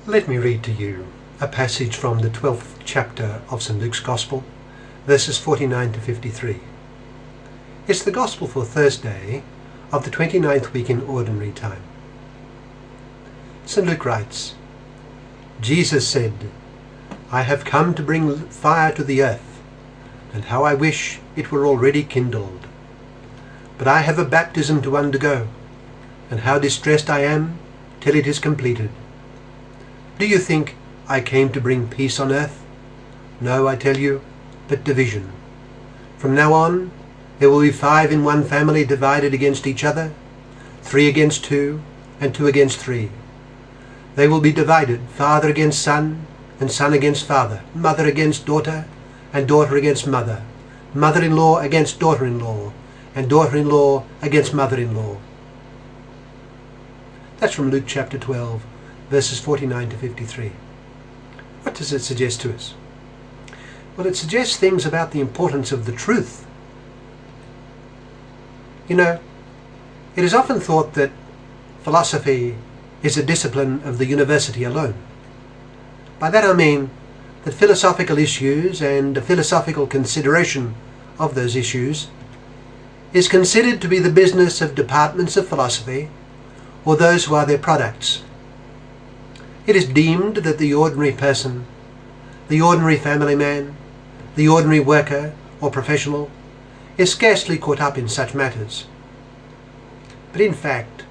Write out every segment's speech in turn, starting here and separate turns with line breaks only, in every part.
Let me read to you a passage from the 12th chapter of St. Luke's Gospel, verses 49 to 53. It's the Gospel for Thursday of the 29th week in Ordinary Time. St. Luke writes, Jesus said, I have come to bring fire to the earth, and how I wish it were already kindled. But I have a baptism to undergo, and how distressed I am till it is completed. Do you think I came to bring peace on earth? No, I tell you, but division. From now on, there will be 5 in one family divided against each other, 3 against 2, and 2 against 3. They will be divided, father against son, and son against father, mother against daughter, and daughter against mother, mother-in-law against daughter-in-law, and daughter-in-law against mother-in-law. That's from Luke chapter 12, verses 49 to 53. What does it suggest to us? Well, it suggests things about the importance of the truth. You know, it is often thought that philosophy is a discipline of the university alone. By that I mean that philosophical issues and a philosophical consideration of those issues is considered to be the business of departments of philosophy or those who are their products. It is deemed that the ordinary person, the ordinary family man, the ordinary worker or professional is scarcely caught up in such matters. But in fact,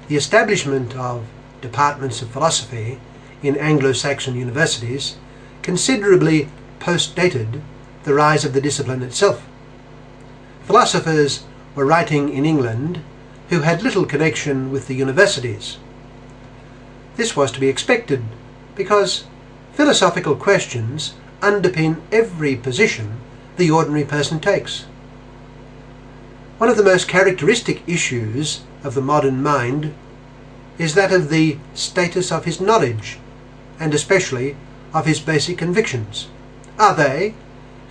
the establishment of departments of philosophy in Anglo-Saxon universities considerably post-dated the rise of the discipline itself. Philosophers were writing in England who had little connection with the universities. This was to be expected because philosophical questions underpin every position the ordinary person takes. One of the most characteristic issues of the modern mind is that of the status of his knowledge, and especially of his basic convictions. Are they,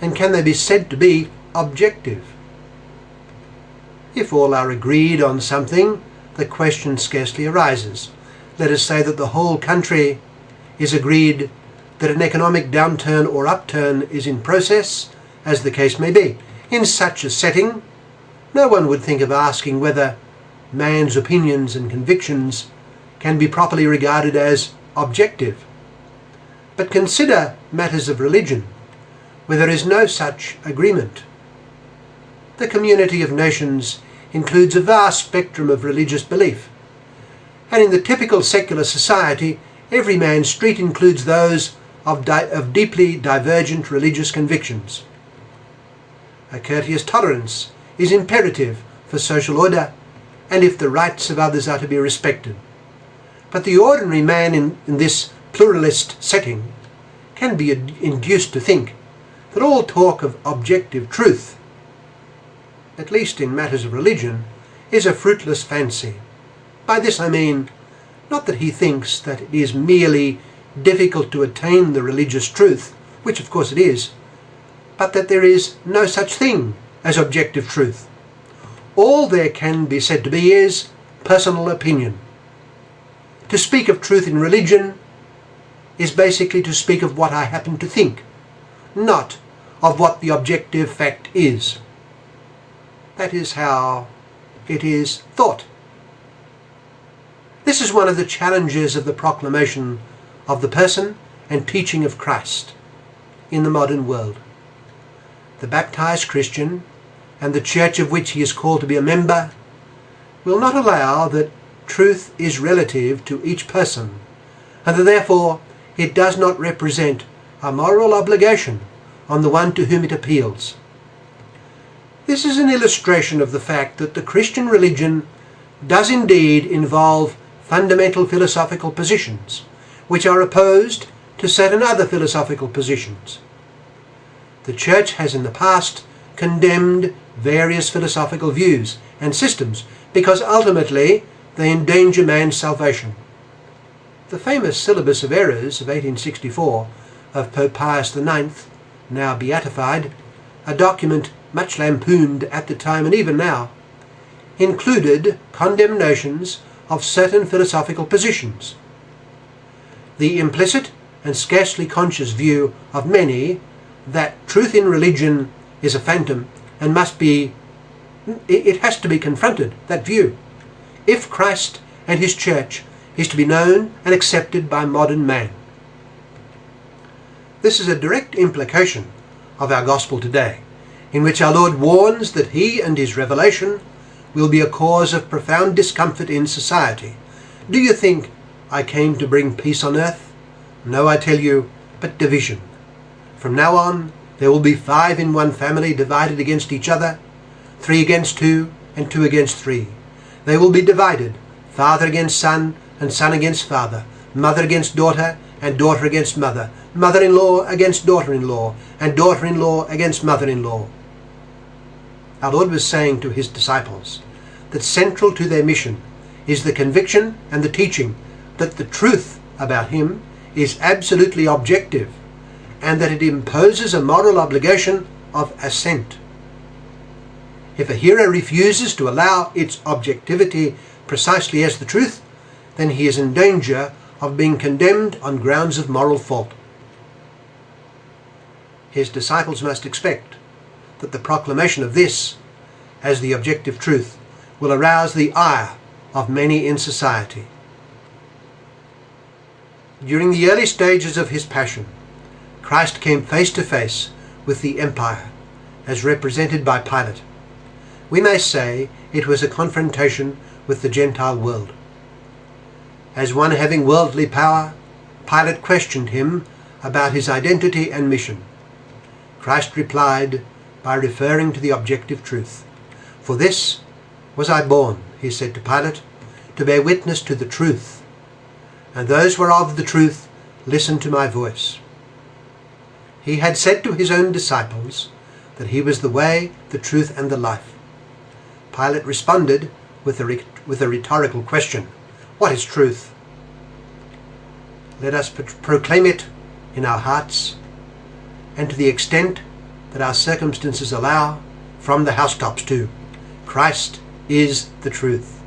and can they be said to be, objective? If all are agreed on something, the question scarcely arises. Let us say that the whole country is agreed that an economic downturn or upturn is in process, as the case may be. In such a setting, no one would think of asking whether man's opinions and convictions can be properly regarded as objective. But consider matters of religion, where there is no such agreement. The community of nations includes a vast spectrum of religious belief, and in the typical secular society, every man's street includes those of deeply divergent religious convictions. A courteous tolerance is imperative for social order, and if the rights of others are to be respected. But the ordinary man in this pluralist setting can be induced to think that all talk of objective truth, at least in matters of religion, is a fruitless fancy. By this I mean, not that he thinks that it is merely difficult to attain the religious truth, which of course it is, but that there is no such thing as objective truth. All there can be said to be is personal opinion. To speak of truth in religion is basically to speak of what I happen to think, not of what the objective fact is. That is how it is thought. This is one of the challenges of the proclamation of the person and teaching of Christ in the modern world. The baptized Christian, and the church of which he is called to be a member, will not allow that truth is relative to each person, and that therefore it does not represent a moral obligation on the one to whom it appeals. This is an illustration of the fact that the Christian religion does indeed involve fundamental philosophical positions, which are opposed to certain other philosophical positions. The Church has in the past condemned various philosophical views and systems because ultimately they endanger man's salvation. The famous Syllabus of Errors of 1864 of Pope Pius IX, now beatified, a document much lampooned at the time and even now, included condemnations of certain philosophical positions. The implicit and scarcely conscious view of many that truth in religion is a phantom and it has to be confronted, that view, if Christ and his church is to be known and accepted by modern man. This is a direct implication of our gospel today, in which our Lord warns that he and his revelation will be a cause of profound discomfort in society. Do you think I came to bring peace on earth? No, I tell you, but division. From now on, there will be 5 in one family divided against each other, 3 against 2, and 2 against 3. They will be divided, father against son, and son against father, mother against daughter, and daughter against mother, mother-in-law against daughter-in-law, and daughter-in-law against mother-in-law. Our Lord was saying to his disciples that central to their mission is the conviction and the teaching that the truth about him is absolutely objective, and that it imposes a moral obligation of assent. If a hearer refuses to allow its objectivity precisely as the truth, then he is in danger of being condemned on grounds of moral fault. His disciples must expect that the proclamation of this as the objective truth will arouse the ire of many in society. During the early stages of his passion, Christ came face to face with the empire as represented by Pilate. We may say it was a confrontation with the Gentile world. As one having worldly power, Pilate questioned him about his identity and mission. Christ replied by referring to the objective truth. "For this was I born," he said to Pilate, "to bear witness to the truth. And those who are of the truth listen to my voice." He had said to his own disciples that he was the way, the truth, and the life. Pilate responded with a rhetorical question. What is truth? Let us proclaim it in our hearts, and to the extent that our circumstances allow, from the housetops too. Christ is the truth.